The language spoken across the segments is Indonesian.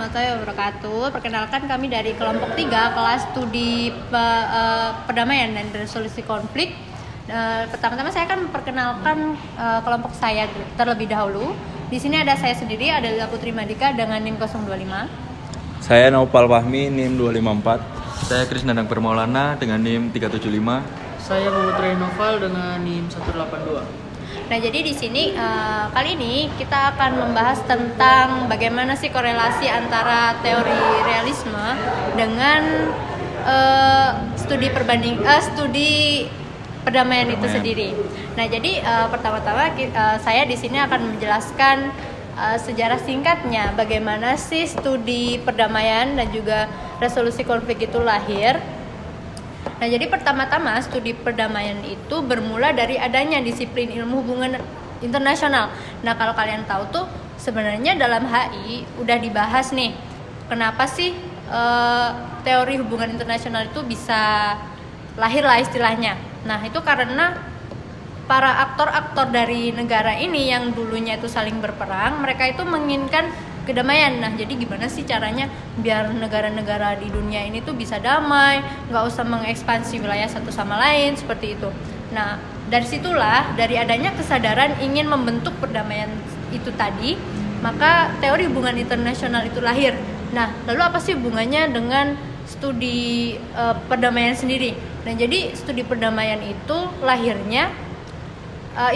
warahmatullahi wabarakatuh. Perkenalkan kami dari kelompok 3 kelas studi perdamaian dan resolusi konflik. Pertama-tama saya akan memperkenalkan kelompok saya terlebih dahulu. Di sini ada saya sendiri, ada Lila Putri Madika dengan NIM 025. Saya Naupal Fahmi, NIM 254. Saya Kris Nandang Permaulana dengan NIM 375. Saya Muhammad Noval dengan NIM 182. Nah, jadi di sini kali ini kita akan membahas tentang bagaimana sih korelasi antara teori realisme dengan studi perdamaian itu sendiri. Nah, jadi pertama-tama saya di sini akan menjelaskan sejarah singkatnya bagaimana sih studi perdamaian dan juga resolusi konflik itu lahir. Nah, jadi pertama-tama studi perdamaian itu bermula dari adanya disiplin ilmu hubungan internasional. Nah, kalau kalian tahu tuh sebenarnya dalam HI udah dibahas nih, kenapa sih teori hubungan internasional itu bisa lahir lah istilahnya. Nah, itu karena para aktor-aktor dari negara ini yang dulunya itu saling berperang, mereka itu menginginkan kedamaian. Nah, jadi gimana sih caranya biar negara-negara di dunia ini tuh bisa damai, nggak usah mengekspansi wilayah satu sama lain seperti itu. Nah, dari situlah, dari adanya kesadaran ingin membentuk perdamaian itu tadi, maka teori hubungan internasional itu lahir. Nah, lalu apa sih hubungannya dengan studi perdamaian sendiri? Nah, jadi studi perdamaian itu lahirnya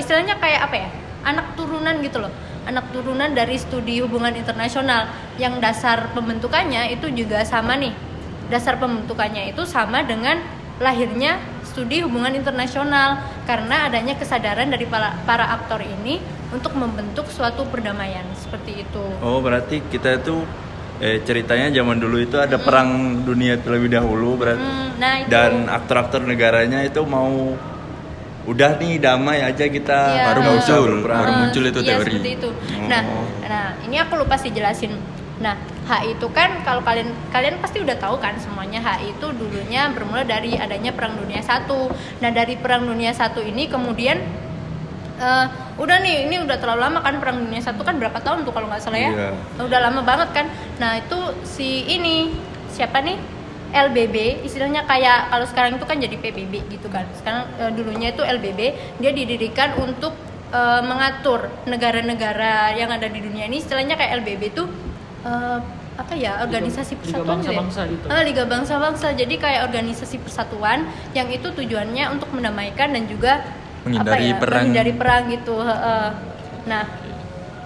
istilahnya kayak apa ya? Anak turunan gitu loh. Anak turunan dari studi hubungan internasional yang dasar pembentukannya itu juga sama nih. Dasar pembentukannya itu sama dengan lahirnya studi hubungan internasional karena adanya kesadaran dari para aktor ini untuk membentuk suatu perdamaian seperti itu. Oh, berarti kita itu ceritanya zaman dulu itu ada perang dunia terlebih dahulu berarti. Nah, itu. Dan aktor-aktor negaranya itu mau udah nih damai aja kita, Iya. baru muncul itu iya, teori. Seperti itu. Nah, ini aku lupa sih jelasin. Nah, HI itu kan kalau kalian pasti udah tahu kan semuanya, HI itu dulunya bermula dari adanya Perang Dunia I. Nah, dari Perang Dunia I ini kemudian udah nih, ini udah terlalu lama kan. Perang Dunia I kan berapa tahun tuh kalau nggak salah ya? Iya. Udah lama banget kan. Nah, itu siapa nih? LBB, istilahnya kayak kalau sekarang itu kan jadi PBB gitu kan. Sekarang dulunya itu LBB, dia didirikan untuk mengatur negara-negara yang ada di dunia ini. Istilahnya kayak LBB itu organisasi persatuan Liga Bangsa-Bangsa gitu. Liga Bangsa-Bangsa. Jadi kayak organisasi persatuan yang itu tujuannya untuk mendamaikan dan juga menghindari perang gitu. Nah,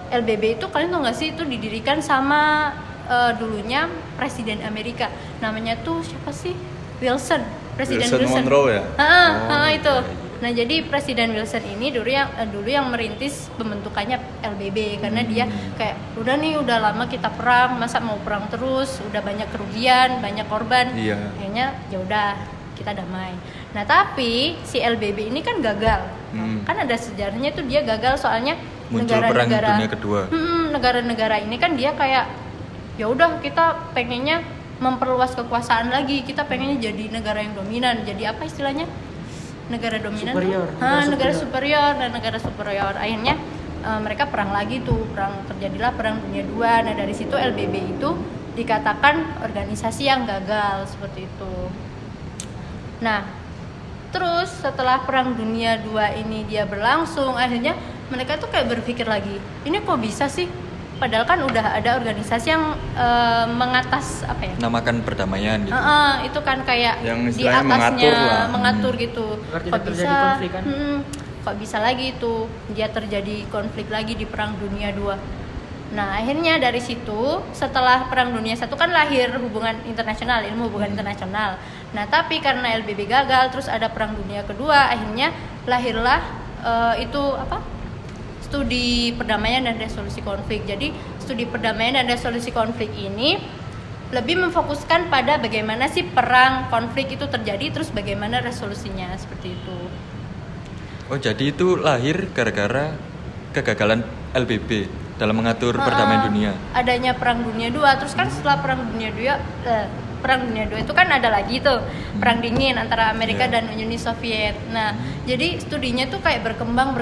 LBB itu kalian tau nggak sih itu didirikan sama dulunya Presiden Amerika, namanya tuh siapa sih? Wilson Wilson Monroe ya? Itu. Nah, jadi Presiden Wilson ini dulu yang merintis pembentukannya LBB karena dia kayak udah lama kita perang, masa mau perang terus, udah banyak kerugian, banyak korban. Iya. Kayaknya ya udah kita damai. Nah, tapi si LBB ini kan gagal. Kan ada sejarahnya tuh dia gagal soalnya Muncul perang dunia kedua. Negara-negara ini kan dia kayak ya udah kita pengennya memperluas kekuasaan lagi, kita pengennya jadi negara yang dominan, jadi apa istilahnya, negara dominan negara superior. Dan negara superior akhirnya mereka perang lagi tuh, terjadilah Perang Dunia II. Nah, dari situ LBB itu dikatakan organisasi yang gagal seperti itu. Nah, terus setelah Perang Dunia II ini dia berlangsung, akhirnya mereka tuh kayak berpikir lagi, ini kok bisa sih? Padahal kan udah ada organisasi yang mengatas apa ya? Namakan perdamaian gitu. Itu kan kayak yang di atasnya mengatur gitu. Kok bisa konflik kan? Kok bisa lagi itu dia terjadi konflik lagi di Perang Dunia II. Nah, akhirnya dari situ setelah Perang Dunia I kan lahir hubungan internasional, ilmu hubungan internasional. Nah, tapi karena LBB gagal, terus ada Perang Dunia Kedua, akhirnya lahirlah studi perdamaian dan resolusi konflik. Jadi studi perdamaian dan resolusi konflik ini lebih memfokuskan pada bagaimana sih perang konflik itu terjadi, terus bagaimana resolusinya seperti itu. Oh, jadi itu lahir gara-gara kegagalan LBB dalam mengatur perdamaian dunia. Adanya Perang Dunia II, terus kan setelah Perang Dunia II itu kan ada lagi tuh perang dingin antara Amerika dan Uni Soviet. Nah, jadi studinya tuh kayak berkembang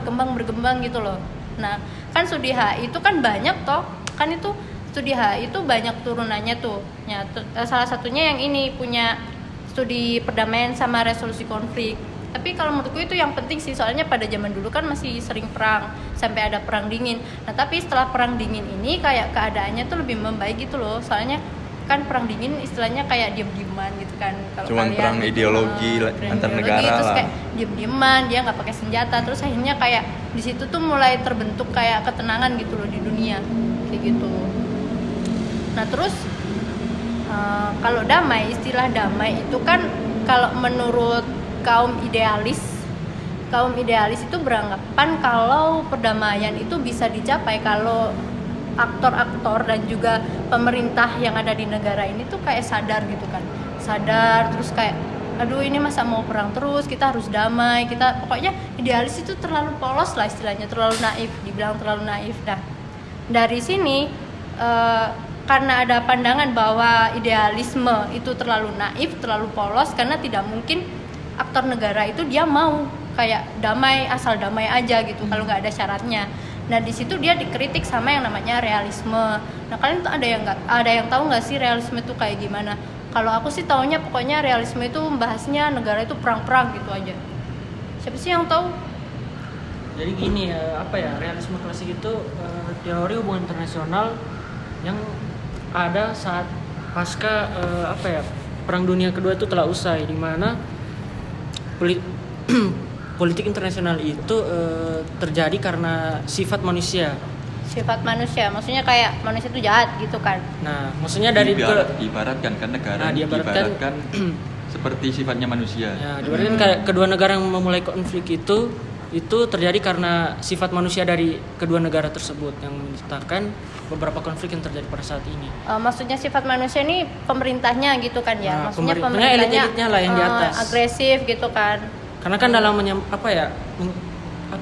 gitu loh. Nah, kan studi HI itu kan banyak toh, kan itu studi HI itu banyak turunannya tuh. Ya, salah satunya yang ini punya studi perdamaian sama resolusi konflik. Tapi kalau menurutku itu yang penting sih, soalnya pada zaman dulu kan masih sering perang, sampai ada perang dingin. Nah tapi setelah perang dingin ini kayak keadaannya tuh lebih membaik gitu loh, soalnya kan perang dingin istilahnya kayak diem-dieman gitu kan. Kalau Cuman kalian perang gitu, ideologi perang antar ideologi, negara terus lah. kayak diem-dieman, dia nggak pakai senjata, terus akhirnya kayak di situ tuh mulai terbentuk kayak ketenangan gitu loh di dunia kayak gitu. Nah terus kalau damai, istilah damai itu kan kalau menurut kaum idealis itu beranggapan kalau perdamaian itu bisa dicapai kalau aktor-aktor dan juga pemerintah yang ada di negara ini tuh kayak sadar gitu kan, sadar terus kayak aduh ini masa mau perang terus, kita harus damai, kita pokoknya idealis itu terlalu polos lah istilahnya, terlalu naif, dibilang terlalu naif. Nah dari sini karena ada pandangan bahwa idealisme itu terlalu naif, terlalu polos, karena tidak mungkin aktor negara itu dia mau kayak damai asal damai aja gitu kalau nggak ada syaratnya. Nah di situ dia dikritik sama yang namanya realisme. Nah kalian tuh ada yang tahu nggak sih realisme itu kayak gimana? Kalau aku sih taunya pokoknya realisme itu membahasnya negara itu perang-perang gitu aja. Siapa sih yang tahu? Jadi gini ya, realisme klasik itu teori hubungan internasional yang ada saat pasca Perang Dunia Kedua itu telah usai, di mana politik internasional itu terjadi karena sifat manusia. Sifat manusia, maksudnya kayak manusia itu jahat gitu kan? Nah, Maksudnya dari diibaratkan kan negara Nah, diibaratkan seperti sifatnya manusia. ya, diibaratkan kayak kedua negara yang memulai konflik itu terjadi karena sifat manusia dari kedua negara tersebut yang menciptakan beberapa konflik yang terjadi pada saat ini. Maksudnya sifat manusia ini pemerintahnya gitu kan ya? Nah, Maksudnya pemerintahnya elit-elitnya lah yang di atas. Agresif gitu kan? Karena kan dalam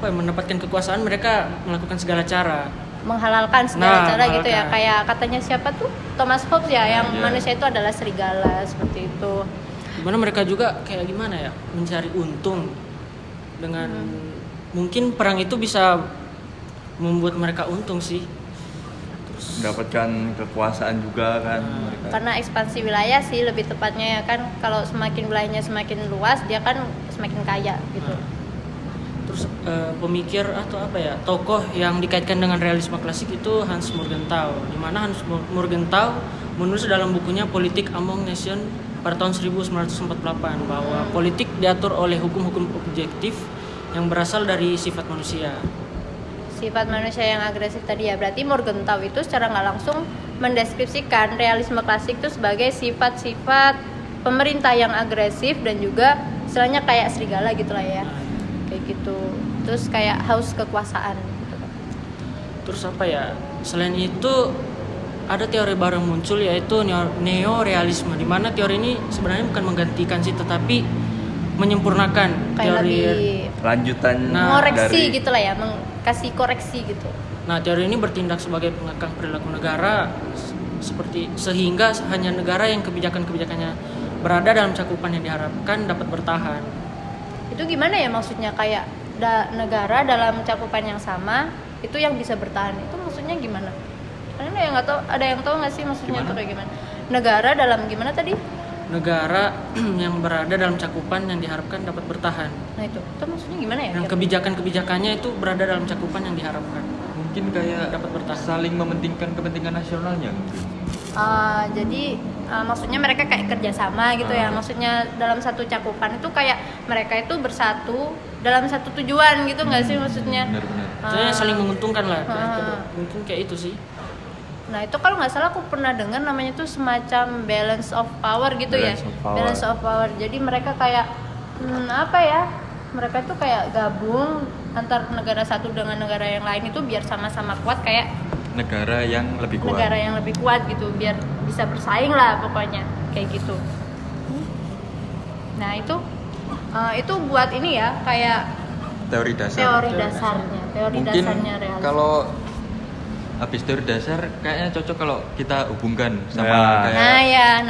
mendapatkan kekuasaan mereka melakukan segala cara. Menghalalkan segala cara gitu ya, menghalalkan. kayak katanya siapa tuh, Thomas Hobbes ya, yang Iya. manusia itu adalah serigala seperti itu. Dimana mereka juga kayak gimana ya, mencari untung dengan mungkin perang itu bisa membuat mereka untung sih. Mendapatkan kekuasaan juga kan mereka. Karena ekspansi wilayah sih lebih tepatnya ya kan, kalau semakin wilayahnya semakin luas dia kan semakin kaya gitu. Terus pemikir atau tokoh yang dikaitkan dengan realisme klasik itu Hans Morgenthau. Di mana Hans Morgenthau menulis dalam bukunya Politik Among Nations pada tahun 1948 bahwa politik diatur oleh hukum-hukum objektif yang berasal dari sifat manusia. Sifat manusia yang agresif tadi ya, berarti Morgenthau itu secara nggak langsung mendeskripsikan realisme klasik itu sebagai sifat-sifat pemerintah yang agresif dan juga istilahnya kayak serigala gitu lah ya, kayak gitu. Terus kayak haus kekuasaan gitu. Terus selain itu ada teori baru yang muncul yaitu neorealisme, di mana teori ini sebenarnya bukan menggantikan sih, tetapi menyempurnakan Kayak teori. lebih Lanjutan mengoreksi dari gitu lah ya, kasih koreksi gitu. Nah, teori ini bertindak sebagai pengekang perilaku negara seperti sehingga hanya negara yang kebijakan-kebijakannya berada dalam cakupan yang diharapkan dapat bertahan. Itu gimana ya maksudnya, kayak negara dalam cakupan yang sama itu yang bisa bertahan, itu maksudnya gimana? Ada yang tahu nggak sih maksudnya itu kayak gimana? Negara dalam gimana tadi? Negara yang berada dalam cakupan yang diharapkan dapat bertahan. Nah itu maksudnya gimana ya? Yang kebijakan-kebijakannya itu berada dalam cakupan yang diharapkan. Mungkin kayak Dapat bertahan. saling mementingkan kepentingan nasionalnya. Jadi maksudnya mereka kayak kerjasama gitu ya, maksudnya dalam satu cakupan itu kayak mereka itu bersatu dalam satu tujuan gitu nggak sih maksudnya? Benar-benar. Maksudnya saling menguntungkan lah. Ah. Mungkin kayak itu sih. Nah itu kalau nggak salah aku pernah dengar namanya tuh semacam balance of power gitu ya. Balance of power. Balance of power. Jadi mereka kayak mereka tuh kayak gabung antar negara satu dengan negara yang lain itu biar sama-sama kuat, kayak Negara yang lebih kuat. negara yang lebih kuat gitu, biar bisa bersaing lah pokoknya kayak gitu. Nah itu buat ini ya, kayak Teori dasar. teori Mungkin dasarnya realisme. kalau habis teori dasar kayaknya cocok kalau kita hubungkan sama Ya. kayak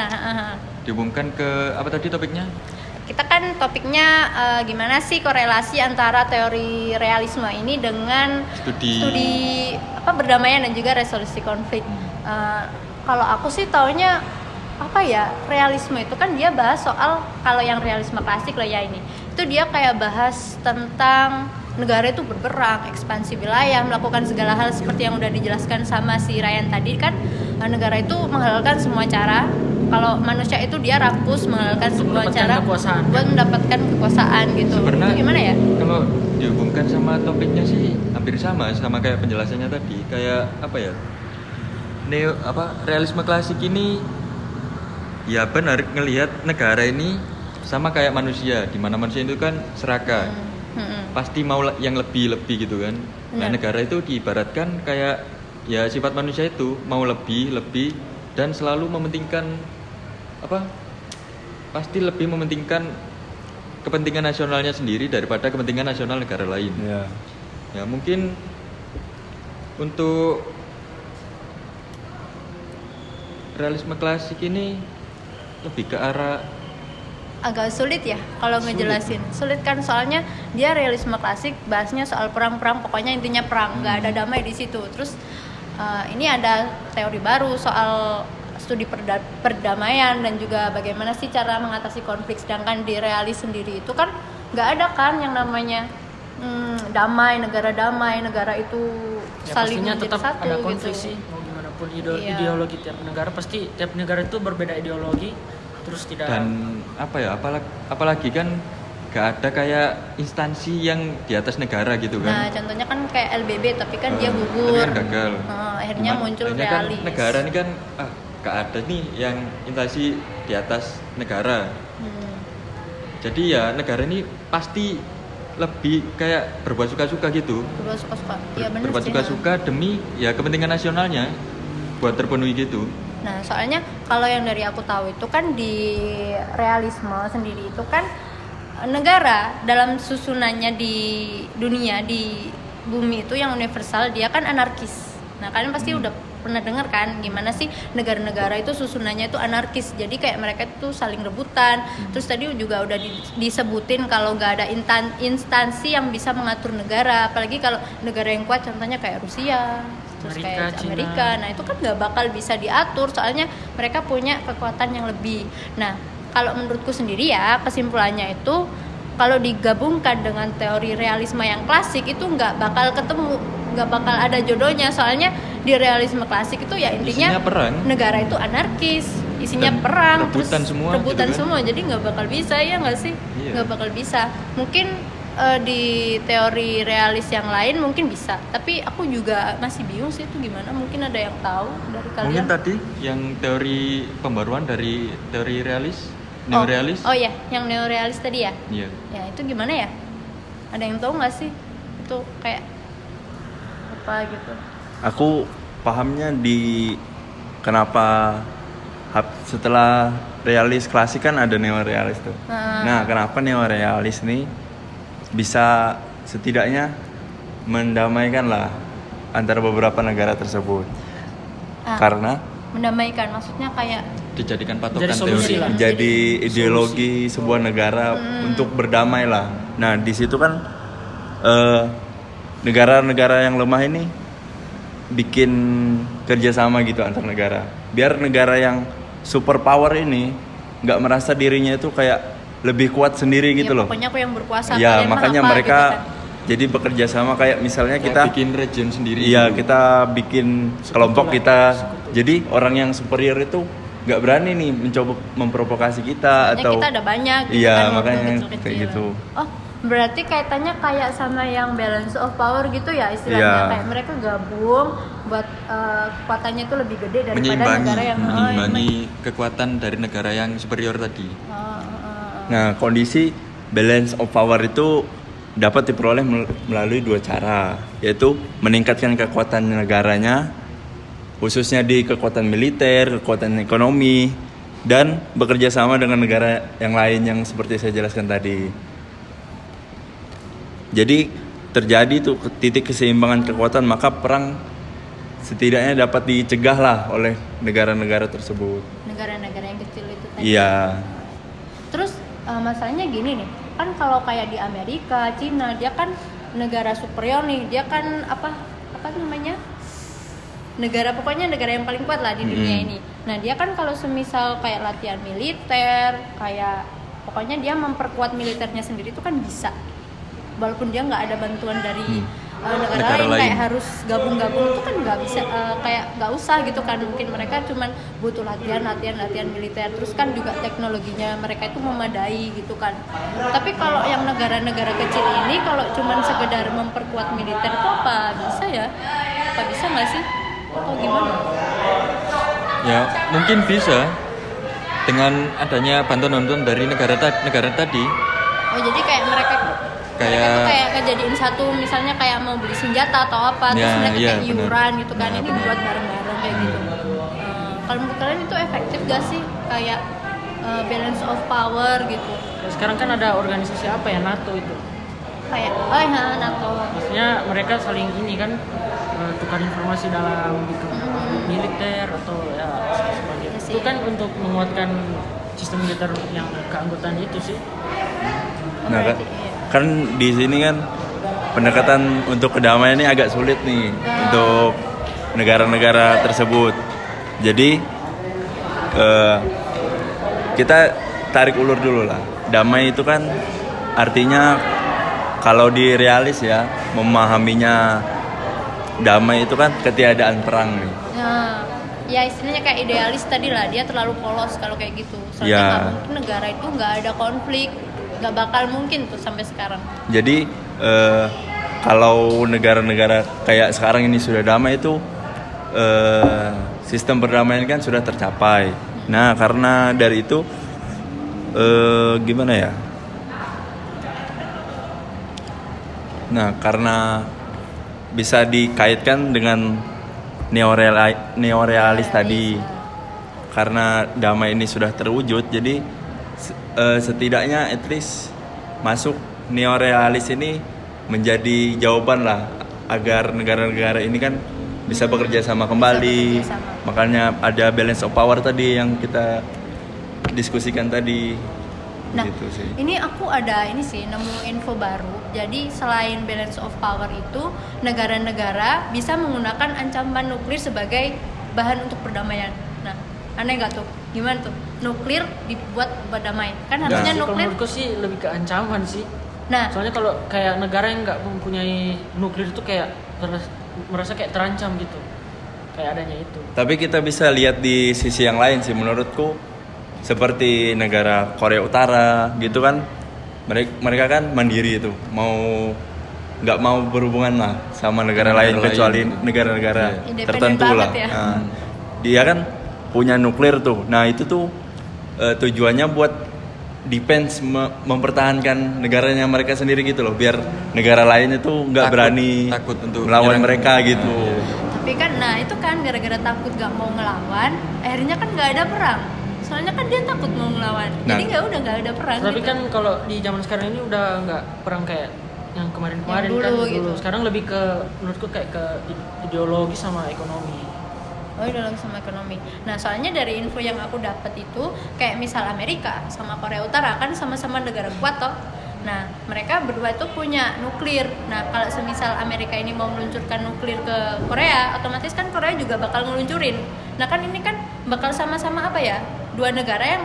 dihubungkan ke apa tadi topiknya? Kita kan topiknya gimana sih korelasi antara teori realisme ini dengan Studi perdamaian dan juga resolusi konflik. Kalau aku sih taunya apa ya, realisme itu kan dia bahas soal, kalau yang realisme klasik lah ya ini, itu dia kayak bahas tentang negara itu berperang, ekspansi wilayah, melakukan segala hal seperti yang udah dijelaskan sama si Ryan tadi kan. Negara itu menghalalkan semua cara, kalau manusia itu dia rakus menghalalkan semua mendapatkan cara kekuasaan. buat mendapatkan kekuasaan gitu. Sebenarnya Itu gimana ya? Kalau dihubungkan sama topiknya sih hampir sama kayak penjelasannya tadi. Kayak apa ya? Realisme klasik ini ya benar ngelihat negara ini sama kayak manusia, di mana manusia itu kan serakah. Pasti mau yang lebih gitu kan. Nah, Benar. negara itu diibaratkan kayak ya sifat manusia itu mau lebih dan selalu mementingkan pasti lebih mementingkan kepentingan nasionalnya sendiri daripada kepentingan nasional negara lain. Ya. Ya mungkin untuk realisme klasik ini lebih ke arah Agak sulit ya kalau ngejelasin. Sulit kan, soalnya dia realisme klasik bahasnya soal perang-perang, pokoknya intinya perang, nggak ada damai di situ. Terus ini ada teori baru soal studi perdamaian dan juga bagaimana sih cara mengatasi konflik, sedangkan di realis sendiri itu kan nggak ada kan yang namanya damai, negara itu Ya, saling pastinya menjadi tetap satu ada konflik gitu. sih, mau gimana pun Iya. ideologi tiap negara, pasti tiap negara itu berbeda ideologi, terus tidak. dan apalagi kan gak ada kayak instansi yang di atas negara gitu Nah, kan. contohnya kan kayak LBB, tapi kan dia Tapi gugur. kan gagal. Akhirnya muncul Akhirnya kan realis. negara ini kan gak ada nih yang instansi di atas negara. Jadi ya negara ini pasti lebih kayak berbuat suka-suka gitu. Berbuat suka-suka. Iya benar Berbuat sih. suka-suka demi ya kepentingan nasionalnya buat terpenuhi gitu. Nah, soalnya kalau yang dari aku tahu itu kan di realisme sendiri itu kan negara dalam susunannya di dunia, di bumi itu yang universal dia kan anarkis. Nah, kalian pasti udah pernah dengar kan gimana sih negara-negara itu susunannya itu anarkis. Jadi kayak mereka itu saling rebutan. Terus tadi juga udah disebutin kalau nggak ada instansi yang bisa mengatur negara, apalagi kalau negara yang kuat contohnya kayak Rusia, terus kayak Cina. Amerika. Nah, itu kan nggak bakal bisa diatur soalnya mereka punya kekuatan yang lebih. Nah, kalau menurutku sendiri ya, kesimpulannya itu kalau digabungkan dengan teori realisme yang klasik itu nggak bakal ketemu, nggak bakal ada jodohnya. Soalnya di realisme klasik itu ya intinya Isinya perang. negara itu anarkis, isinya Dan perang, rebutan terus semua rebutan gitu kan. semua. Jadi nggak bakal bisa, ya nggak sih? Iya. Nggak bakal bisa. Mungkin di teori realis yang lain mungkin bisa, tapi aku juga masih bingung sih itu gimana. Mungkin ada yang tahu dari kalian? Mungkin tadi yang teori pembaruan dari teori realis, neorealis. Oh ya, yang neorealis tadi ya? Iya. Ya itu gimana ya? Ada yang tahu nggak sih? Itu kayak apa gitu? Aku pahamnya di kenapa setelah realis klasik kan ada neorealis tuh. Nah, kenapa neorealis nih bisa setidaknya mendamaikan lah antara beberapa negara tersebut. Karena Mendamaikan maksudnya kayak Dijadikan patokan Jadi solusi teori. lah. jadi ideologi sebuah negara untuk berdamai lah. Nah, di situ kan negara-negara yang lemah ini bikin kerjasama gitu antar negara. Biar negara yang super power ini nggak merasa dirinya itu kayak lebih kuat sendiri gitu ya, loh. pokoknya aku yang berkuasa. Ya, kalian mah makanya apa, mereka gitu kan. jadi bekerja sama kayak misalnya Kayak kita bikin region sendiri. iya, gitu. kita bikin kelompok kita. Jadi orang yang superior itu nggak berani nih mencoba memprovokasi kita Soalnya atau kita ada banyak gitu iya, kan, walaupun makanya kecil-kecil. kayak gitu. Oh, berarti kaitannya kayak sama yang balance of power gitu ya istilahnya. Iya. Kayak mereka gabung buat kekuatannya itu lebih gede daripada negara yang menyeimbangi kekuatan dari negara yang superior tadi. Nah, kondisi balance of power itu dapat diperoleh melalui dua cara, yaitu meningkatkan kekuatan negaranya, khususnya di kekuatan militer, kekuatan ekonomi, dan bekerja sama dengan negara yang lain yang seperti saya jelaskan tadi. Jadi terjadi tuh titik keseimbangan kekuatan, maka perang setidaknya dapat dicegah lah oleh negara-negara tersebut. negara-negara yang kecil itu tadi. Iya. Terus masalahnya gini nih, kan kalau kayak di Amerika, Cina, dia kan negara superior nih, dia kan apa namanya pokoknya negara yang paling kuat lah di dunia ini. Nah dia kan kalau semisal kayak latihan militer, kayak pokoknya dia memperkuat militernya sendiri itu kan bisa, walaupun dia nggak ada bantuan dari negara lain, kayak harus gabung-gabung itu kan nggak bisa, kayak nggak usah gitu kan. Mungkin mereka cuman butuh latihan militer, terus kan juga teknologinya mereka itu memadai gitu kan. Tapi kalau yang negara-negara kecil ini kalau cuman sekedar memperkuat militer itu apa bisa ya? Apa bisa nggak sih? Atau gimana? Ya mungkin bisa dengan adanya bantuan dari negara tadi. Oh jadi kayak mereka tuh kayak kejadian satu, misalnya kayak mau beli senjata atau apa, terus mereka kayak iuran gitu kan, ini buat bareng-bareng kayak gitu. Kalau menurut kalian itu efektif gak sih kayak balance of power gitu? Sekarang kan ada organisasi apa ya, NATO itu. Kayak NATO. Maksudnya mereka saling ini kan tukar informasi dalam gitu militer atau ya sebagainya. Itu kan untuk menguatkan sistem militer yang keanggotaan itu sih. Nah kan di sini kan pendekatan untuk kedamaian ini agak sulit nih untuk negara-negara tersebut. Jadi kita tarik ulur dulu lah. Damai itu kan artinya kalau di realis ya, memahaminya damai itu kan ketiadaan perang nih. Nah, ya istilahnya kayak idealis tadi lah, dia terlalu polos kalau kayak gitu. Soalnya nggak mungkin negara itu nggak ada konflik, nggak bakal mungkin tuh sampai sekarang. Jadi kalau negara-negara kayak sekarang ini sudah damai itu sistem perdamaian kan sudah tercapai. Nah karena dari itu gimana ya? Nah karena bisa dikaitkan dengan neorealis tadi. Karena damai ini sudah terwujud, jadi setidaknya at least masuk neorealis ini menjadi jawaban lah agar negara-negara ini kan bisa bekerja sama kembali. Makanya ada balance of power tadi yang kita diskusikan tadi. Nah, gitu sih. Ini aku ada nemu info baru. Jadi selain balance of power itu, negara-negara bisa menggunakan ancaman nuklir sebagai bahan untuk perdamaian. Nah, aneh nggak tuh? Gimana tuh? Nuklir dibuat berdamai. Kan harusnya Kalau nuklir. menurutku sih lebih ke ancaman sih. Nah, Soalnya kalau kayak negara yang nggak mempunyai nuklir itu kayak merasa kayak terancam gitu. Kayak adanya itu. Tapi kita bisa lihat di sisi yang lain sih menurutku, seperti negara Korea Utara gitu kan, mereka kan mandiri itu, nggak mau berhubungan lah sama negara lain kecuali negara-negara tertentu lah. Ya. Nah, dia kan punya nuklir tuh. Nah itu tuh tujuannya buat defense, mempertahankan negaranya mereka sendiri gitu loh, biar negara lain itu nggak berani takut untuk melawan mereka gitu. Tapi kan, nah itu kan gara-gara takut nggak mau ngelawan, akhirnya kan nggak ada perang. Soalnya kan dia takut mau ngelawan, jadi nggak ada perang. Tapi gitu. kan kalau di zaman sekarang ini udah nggak perang kayak yang kemarin-kemarin Yang dulu, kan gitu. Sekarang lebih ke menurutku kayak ke ideologi sama ekonomi. Oh, ideologi sama ekonomi. Nah, soalnya dari info yang aku dapat itu kayak misal Amerika sama Korea Utara kan sama-sama negara kuat toh. Nah, mereka berdua itu punya nuklir. Nah, kalau semisal Amerika ini mau meluncurkan nuklir ke Korea, otomatis kan Korea juga bakal ngeluncurin. Nah, kan ini kan bakal sama-sama apa ya? Dua negara yang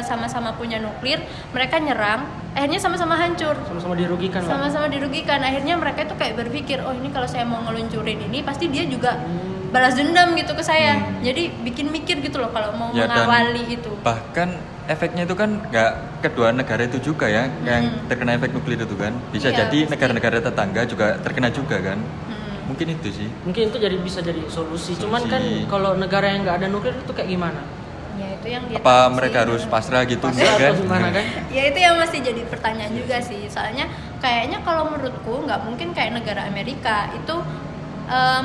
sama-sama punya nuklir, mereka nyerang, akhirnya sama-sama hancur. Sama-sama dirugikan lah. Sama-sama dirugikan. Akhirnya mereka itu kayak berpikir, oh ini kalau saya mau ngeluncurin ini, pasti dia juga balas dendam gitu ke saya. Jadi bikin mikir gitu loh kalau mau mengawali itu. Bahkan efeknya itu kan nggak kedua negara itu juga ya, yang terkena efek nuklir itu kan. Bisa Iya, jadi pasti. negara-negara tetangga juga terkena juga kan. Mungkin itu sih. Mungkin itu bisa jadi solusi. Cuman kan kalau negara yang nggak ada nuklir itu kayak gimana? Ya itu yang dia Apa tahu mereka sih. harus pasrah gitu Pasrah kan? atau gimana kan? Ya itu yang masih jadi pertanyaan juga sih. Soalnya kayaknya kalau menurutku nggak mungkin kayak negara Amerika itu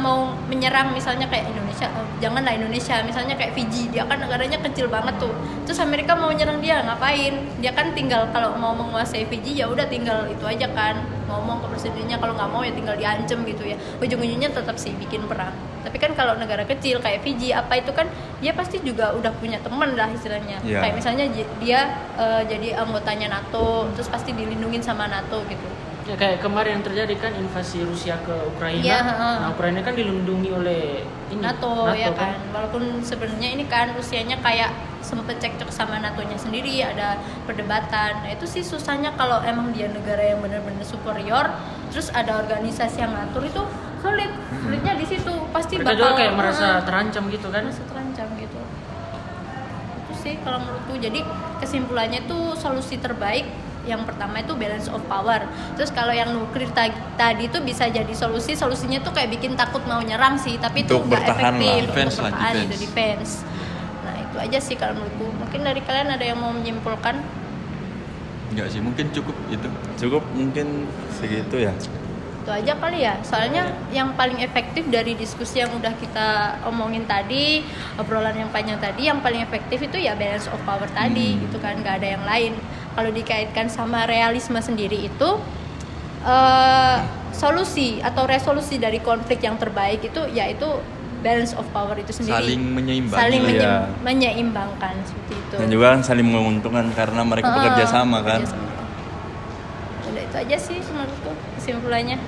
mau menyerang misalnya kayak Indonesia, janganlah Indonesia, misalnya kayak Fiji, dia kan negaranya kecil banget tuh. Terus Amerika mau nyerang dia ngapain? Dia kan tinggal kalau mau menguasai Fiji ya udah tinggal itu aja kan, ngomong ke presidennya, kalau nggak mau ya tinggal diancem gitu ya. Ujung-ujungnya tetap sih bikin perang. Tapi kan kalau negara kecil kayak Fiji apa itu kan dia pasti juga udah punya teman lah istilahnya. Yeah. Kayak misalnya dia jadi anggotanya NATO, terus pasti dilindungin sama NATO gitu. Ya kayak kemarin yang terjadi kan invasi Rusia ke Ukraina. Iya, Nah, Ukraina kan dilindungi oleh ini, NATO ya kan. Walaupun sebenarnya ini kan Rusianya kayak sempet cekcok sama NATO-nya sendiri, ada perdebatan. Nah, itu sih susahnya kalau emang dia negara yang benar-benar superior, terus ada organisasi yang ngatur, itu sulit. Sulitnya di situ pasti Mereka bakal juga kayak merasa terancam gitu kan. merasa terancam gitu. Itu sih kalau menurutku. Jadi kesimpulannya tuh solusi terbaik yang pertama itu balance of power. Terus kalau yang nuklir tadi tuh bisa jadi solusinya tuh kayak bikin takut mau nyerang sih, tapi itu Untuk nggak bertahan lah. efektif Defense untuk lah, bertahan defense. gitu, defense. Nah itu aja sih kalau menurutku. Mungkin dari kalian ada yang mau menyimpulkan? Enggak sih, mungkin cukup itu. Cukup mungkin segitu ya. Itu aja kali ya. Soalnya yang paling efektif dari diskusi yang udah kita omongin tadi, obrolan yang panjang tadi, yang paling efektif itu ya balance of power tadi gitu kan, nggak ada yang lain. Kalau dikaitkan sama realisme sendiri itu solusi atau resolusi dari konflik yang terbaik itu yaitu balance of power itu sendiri. Saling menyeimbangkan. Saling Iya. menyeimbangkan seperti itu. Dan juga kan saling menguntungkan karena mereka bekerja sama kan. Bekerja sama. Udah itu aja sih menurutku kesimpulannya.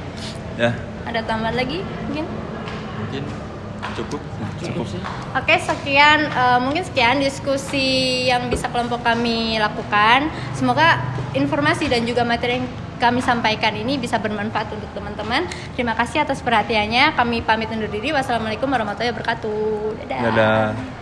Ya, Ada tambahan lagi mungkin? Mungkin cukup. Cukup sih. Oke, sekian mungkin sekian diskusi yang bisa kelompok kami lakukan. Semoga informasi dan juga materi yang kami sampaikan ini bisa bermanfaat untuk teman-teman. Terima kasih atas perhatiannya. Kami pamit undur diri. Wassalamualaikum warahmatullahi wabarakatuh. Dadah. dadah.